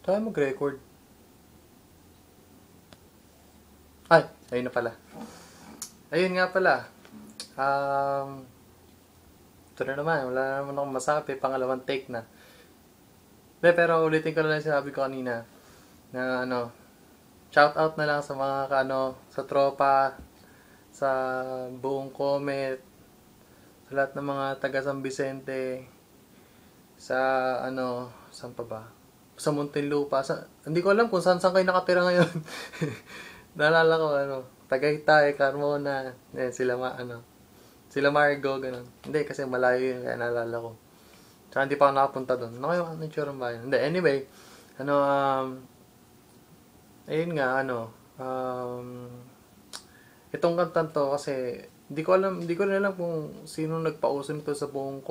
Tayo mag-record. Ay, ayun na pala. Ayun nga pala. Ito na naman. Wala naman akong masabi. Pangalawang take na. Pero ulitin ko na lang sinabi ko kanina. Na shout out na lang sa mga sa tropa, sa buong Comet, sa lahat ng mga taga San Vicente, sa saan pa ba? Sa Muntinlupa. Hindi ko alam kung saan kayo nakatira ngayon. Naalala ko, Tagaytay, Carmona, sila sila Margo, ganun. Hindi, kasi malayo yun, kaya naalala ko. Tsaka hindi pa ako nakapunta doon. Ano kayo, ano yung tsurang bayan? Hindi, anyway, ayun nga, itong kantan to, kasi, hindi ko rin alam kung sino nagpauso nito sa buong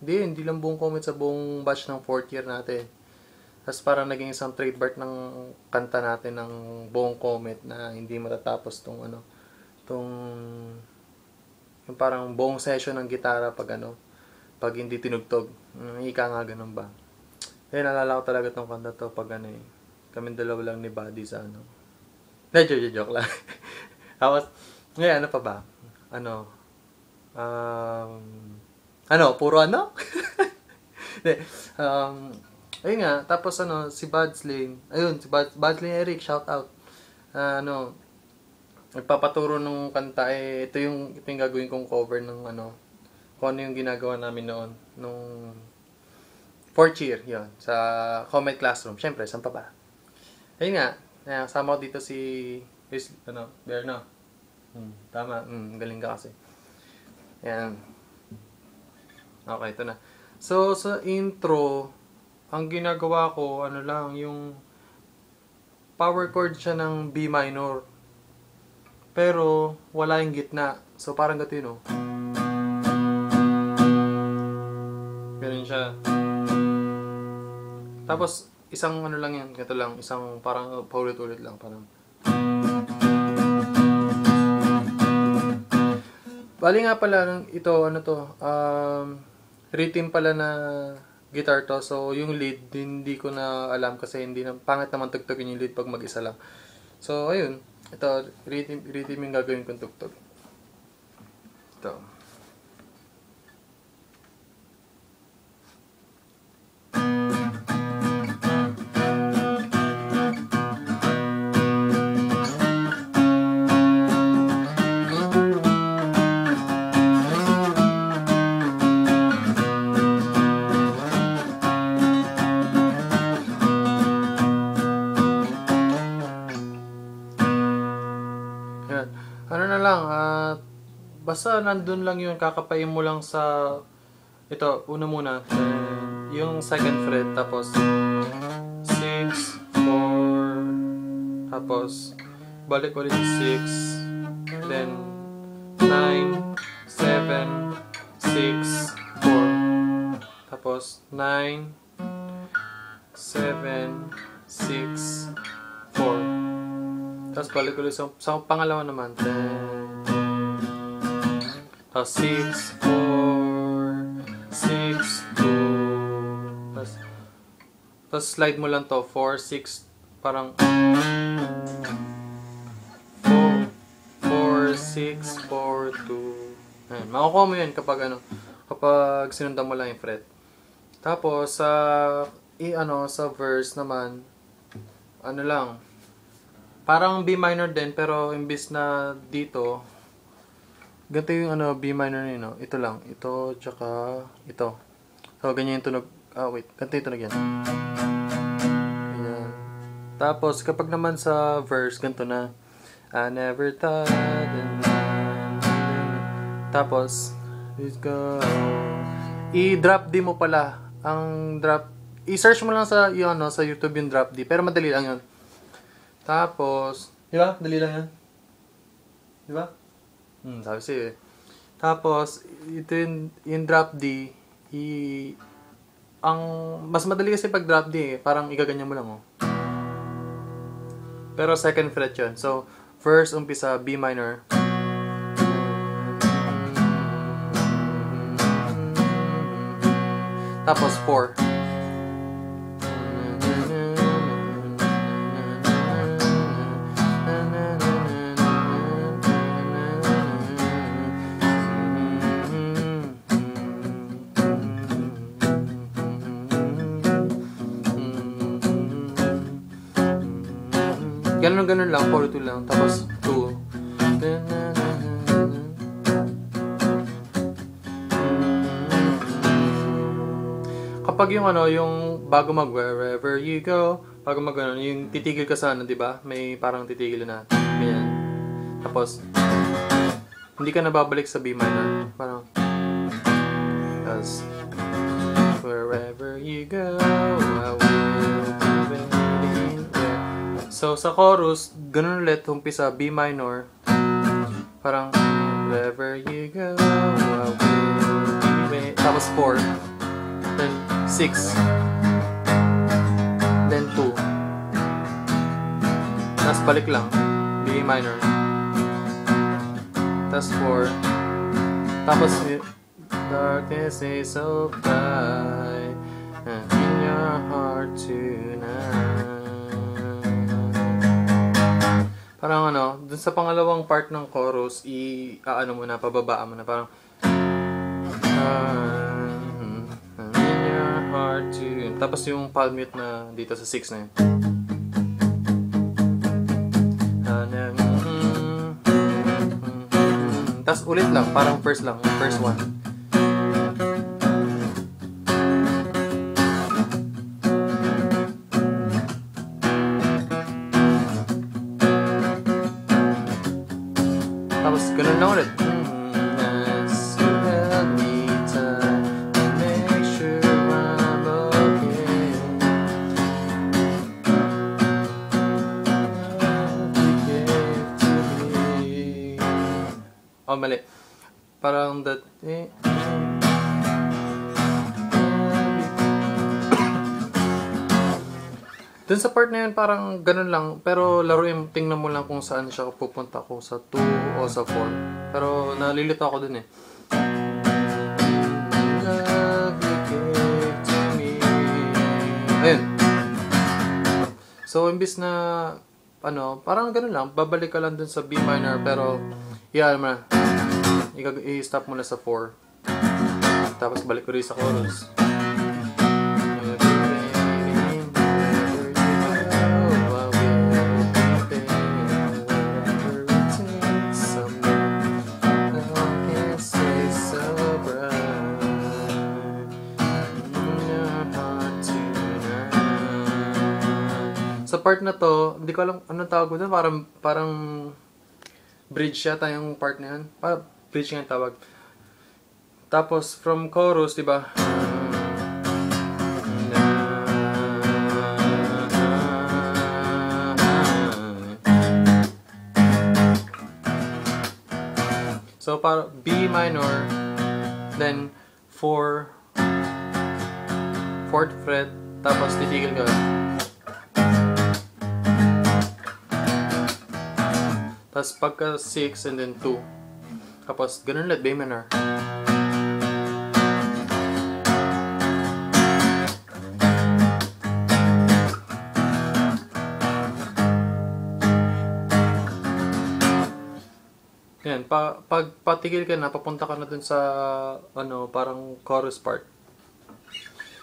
hindi lang buong Comet, sa buong batch ng 4th year natin. Tapos parang naging isang trademark ng kanta natin ng buong Comet na hindi matatapos yung parang buong session ng gitara pag pag hindi tinugtog. Ika nga ganun ba. Kaya naalala ko talaga tong kanta to pag kaming dalawa lang ni Buddy sa joke lang. Tapos, ngayon, ano pa ba? Puro Hindi, ayun nga, tapos si Badslin, ayun, si Badslin Eric, shout out. Nagpapaturo nung kanta, ito yung gagawin kong cover ng kung ano yung ginagawa namin noon, nung 4th year, yun, sa Comet Classroom. Siyempre, saan pa ba? Ayun nga, kasama ko dito si, Berno. Tama, galing ka kasi. Yan. Okay, ito na. So, sa intro, ang ginagawa ko, yung power chord siya ng B minor. Pero, wala yung gitna. So, parang gato yun, Ganun siya. Tapos, isang lang yan, gato lang, isang parang paulit-ulit lang, parang. Bali nga pala, ito, rhythm pala na guitar to. So, yung lead, hindi ko na alam kasi pangit naman tugtugin yung lead pag mag-isa lang. So, ayun. Ito, rhythm yung gagawin kong tugtog. Ito. Basta nandun lang yun, kakapain mo lang sa ito, una muna yung second fret, tapos 6, 4, tapos balik ulit 6, then 9, 7, 6, 4, tapos 9, 7, 6, 4, tapos balik ulit sa pangalawa naman, 6, 4, 6, 2. Tapos slide mo lang to. 4, 6, parang 4, 6, 4, 2. Ayan. Makukuha mo yun kapag kapag sinundan mo lang yung fret. Tapos sa verse naman, lang. Parang B minor din, pero imbis na dito, ganito yung B minor nyo, ito lang. Ito, tsaka ito. So, ganyan yung tunog. Ganito yung tunog yan. Ganyan. Tapos, kapag naman sa verse, ganito na. I never thought Tapos, let's go. I-drop D mo pala. Ang drop, i-search mo lang sa YouTube yung drop D. Pero madali lang yun. Tapos, di ba? Dali lang yan. Di ba? Sabi siya. Tapos, ito yung drop D, ang mas madali kasi pag drop D, parang igaganyan mo lang, Pero second fret yun. So, first, umpisa, B minor. Tapos, 4. Ganun lang, 4-2 lang. Tapos 2. Kapag yung ano, yung bago mag wherever you go, bago mag ano, yung titigil ka sa ano, di ba? May parang titigil na. Ganyan. Tapos, hindi ka na babalik sa B minor. Parang, as wherever you go, I will be waiting there. So, sa chorus, ganun ulit, umpisa B minor. Parang, wherever you go, I will be waiting. Tapos 4. Then 6. Then 2. Tapos balik lang. B minor. Tapos 4. Tapos darkness is so bright in your heart tonight. Parang ano, dun sa pangalawang part ng chorus, ano mo na, pababaan mo na. Parang in your heart tonight. Tapos yung palm mute na dito sa 6 na yun. Tapos ulit lang, parang first lang, first one. Tapos ganun lang ulit. Oh, mali. Parang that... Dun sa part na yun, parang ganun lang. Pero laruin, tingnan mo lang kung saan siya pupunta. Kung sa 2 o sa 4. Pero nalilito ako dun eh. Ayun. So, imbis na... ano, parang ganun lang. Babalik ka lang dun sa B minor. Pero... yeah, naman. I-stop mo na sa 4. Tapos balik ko rin sa chorus. Sa part na to, hindi ko alam anong tawag ko doon. Parang bridge yata yung part na yan. Bridge nga yung tawag. Tapos, from chorus, diba? So, para B minor, then 4th fret, tapos titigil ka. Tapos pagka 6 and then 2. Tapos ganun ulit, B minor. Yan, pag patigil ka na, papunta ka na dun sa ano, parang chorus part.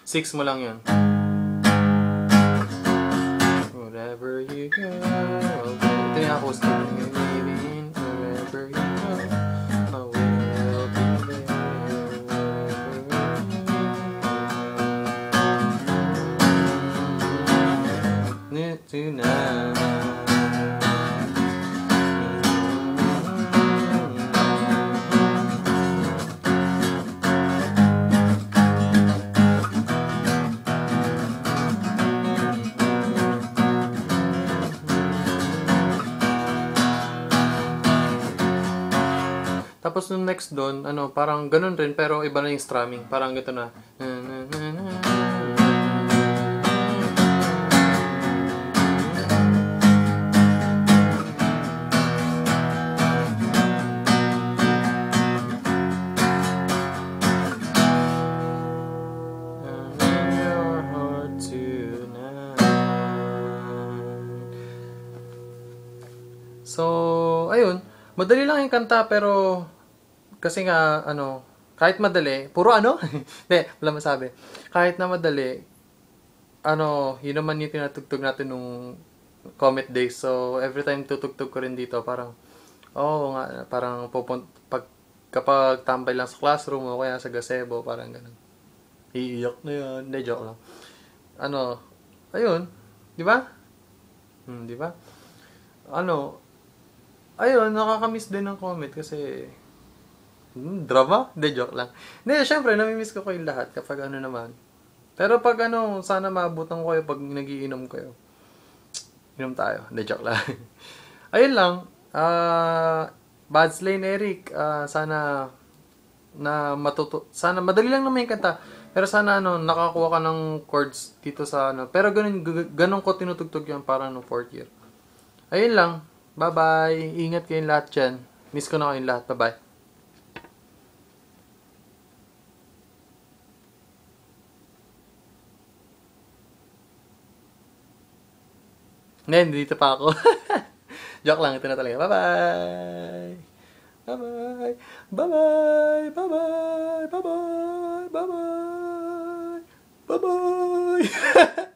6 mo lang yun. Wherever you go. Ito yung acoustic. Wherever you go, I will be there. Tonight. Tapos nung next doon, ano, parang ganun rin pero iba na yung strumming. Parang gito na. So, ayun. Madali lang yung kanta pero kasi nga, ano, kahit madali, puro ano? Hindi, wala masabi. Kahit na madali, ano, yun naman yung tinatugtog natin nung Comet Days. So, every time tutugtog ko rin dito, parang, oo nga, parang kapag tambay lang sa classroom o kaya sa gazebo, parang ganun. Iiyak na yan. Hindi, joke lang. Ano, ayun, di ba? Di ba? Ano, ayun, nakakamiss din ng Comet kasi, drama? Hindi, joke lang. Hindi, syempre, namimiss ko kayong lahat kapag ano naman. Pero pag ano, sana maabutan ko kayo pag nagiinom kayo. Inom tayo. Hindi, joke lang. Ayun lang. Bad Lane Eric. Sana sana madali lang naman yung kanta. Pero sana ano, nakakuha ka ng chords dito sa ano. Pero ganun ko tinutugtog yan para no fourth year. Ayun lang. Bye-bye. Ingat kayong lahat dyan. Miss ko na kayong lahat. Bye-bye. Hindi, dito pa ako. Joke lang, ito na talaga. Bye-bye! Bye-bye! Bye-bye! Bye-bye! Bye-bye! Bye-bye! Bye-bye!